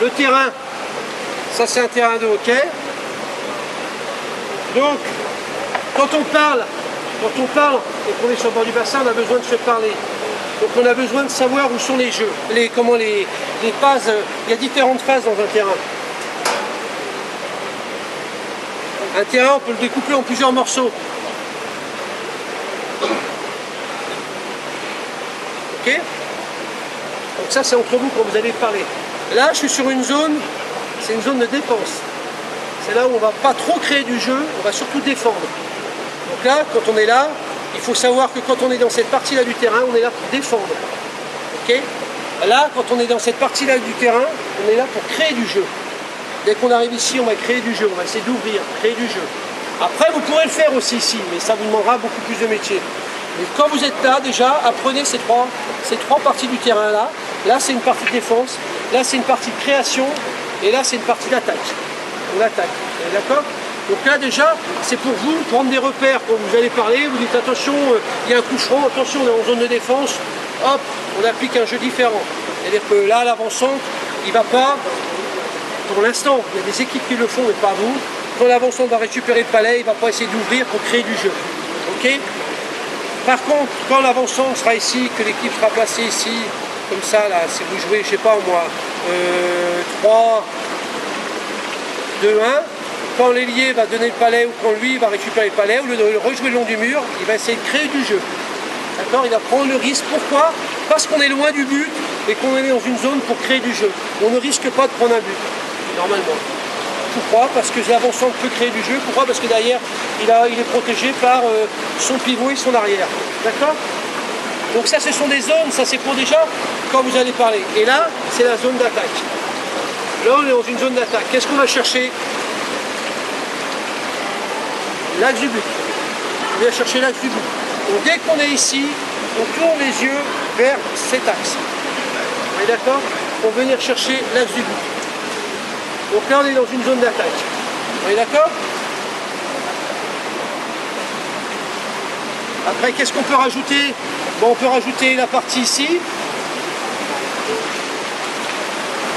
Le terrain, ça c'est un terrain de hockey. Donc, quand on parle et qu'on est sur le bord du bassin, on a besoin de se parler. Donc on a besoin de savoir où sont les jeux, les phases. Il y a différentes phases dans un terrain. Un terrain, on peut le découper en plusieurs morceaux. Ok? Donc ça c'est entre vous quand vous allez parler. Là je suis sur une zone, c'est une zone de défense. C'est là où on ne va pas trop créer du jeu, on va surtout défendre. Donc là, quand on est là, il faut savoir que quand on est dans cette partie-là du terrain, on est là pour défendre. Ok? Là, quand on est dans cette partie-là du terrain, on est là pour créer du jeu. Dès qu'on arrive ici, on va créer du jeu, on va essayer d'ouvrir, créer du jeu. Après, vous pourrez le faire aussi ici, mais ça vous demandera beaucoup plus de métier. Mais quand vous êtes là, déjà, apprenez ces trois parties du terrain-là. Là, c'est une partie de défense, là, c'est une partie de création, et là, c'est une partie d'attaque. On attaque, d'accord? Donc là, déjà, c'est pour vous prendre des repères. Quand vous allez parler, vous dites attention, il y a un coup franc, attention, on est en zone de défense, hop, on applique un jeu différent. C'est-à-dire que là, l'avant-centre, il ne va pas, pour l'instant, il y a des équipes qui le font, mais pas vous. Quand l'avant-centre va récupérer le palais, il ne va pas essayer d'ouvrir pour créer du jeu. Ok? Par contre, quand l'avant-centre sera ici, que l'équipe sera placée ici, comme ça, là, si vous jouez, je sais pas moi, 3, 2, 1, quand l'ailier va donner le palais ou quand lui va récupérer le palais, au lieu de le rejouer le long du mur, il va essayer de créer du jeu. D'accord? Il va prendre le risque. Pourquoi? Parce qu'on est loin du but et qu'on est dans une zone pour créer du jeu. On ne risque pas de prendre un but, normalement. Pourquoi? Parce que l'avant-centre peut créer du jeu. Pourquoi? Parce que derrière, il est protégé par son pivot et son arrière. D'accord? Donc ça, ce sont des zones, ça c'est pour déjà quand vous allez parler. Et là, c'est la zone d'attaque. Là, on est dans une zone d'attaque. Qu'est-ce qu'on va chercher? L'axe du but. On vient chercher l'axe du but. Donc dès qu'on est ici, on tourne les yeux vers cet axe. Vous êtes d'accord? Pour venir chercher l'axe du but. Donc là, on est dans une zone d'attaque. Vous êtes d'accord? Après, qu'est-ce qu'on peut rajouter? Bon, on peut rajouter la partie ici.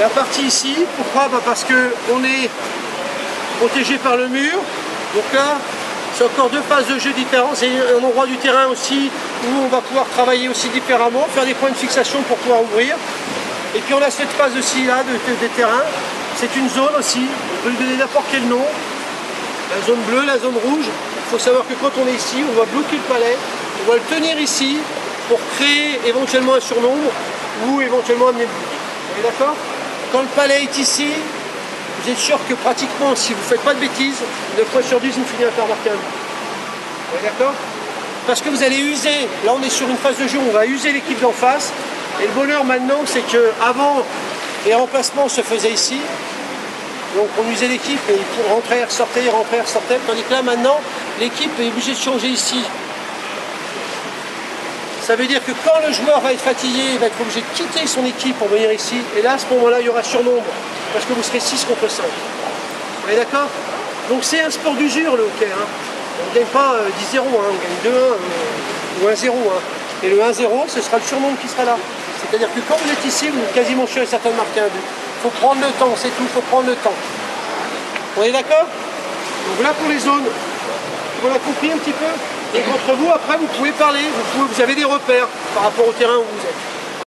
La partie ici, pourquoi? Parce qu'on est protégé par le mur. Donc là, c'est encore deux phases de jeu différentes. C'est un endroit du terrain aussi où on va pouvoir travailler aussi différemment, faire des points de fixation pour pouvoir ouvrir. Et puis on a cette phase aussi là de terrain. C'est une zone aussi, on peut lui donner n'importe quel nom. La zone bleue, la zone rouge. Il faut savoir que quand on est ici, on va bloquer le palais, on va le tenir ici pour créer éventuellement un surnombre ou éventuellement amener le but. Vous êtes d'accord? Quand le palais est ici, vous êtes sûr que pratiquement, si vous ne faites pas de bêtises, 9 fois sur 10, vous finissez par marquer un but. Vous êtes d'accord? Parce que vous allez user, là on est sur une phase de jeu où on va user l'équipe d'en face. Et le bonheur maintenant, c'est qu'avant, les remplacements se faisaient ici. Donc on usait l'équipe et il rentrait, ressortait, tandis que là maintenant, l'équipe est obligée de changer ici. Ça veut dire que quand le joueur va être fatigué, il va être obligé de quitter son équipe pour venir ici. Et là, à ce moment-là, il y aura surnombre. Parce que vous serez 6 contre 5. Vous êtes d'accord? Donc c'est un sport d'usure le hockey. Hein. On ne gagne pas 10-0, hein. On gagne 2-1 ou 1-0. Hein. Et le 1-0, ce sera le surnombre qui sera là. C'est-à-dire que quand vous êtes ici, vous êtes quasiment sûr et certain de marquer un but. Il faut prendre le temps, c'est tout, il faut prendre le temps. On est d'accord? Donc là pour les zones, on a compris un petit peu. Et entre vous, après, vous pouvez parler, vous avez des repères par rapport au terrain où vous êtes.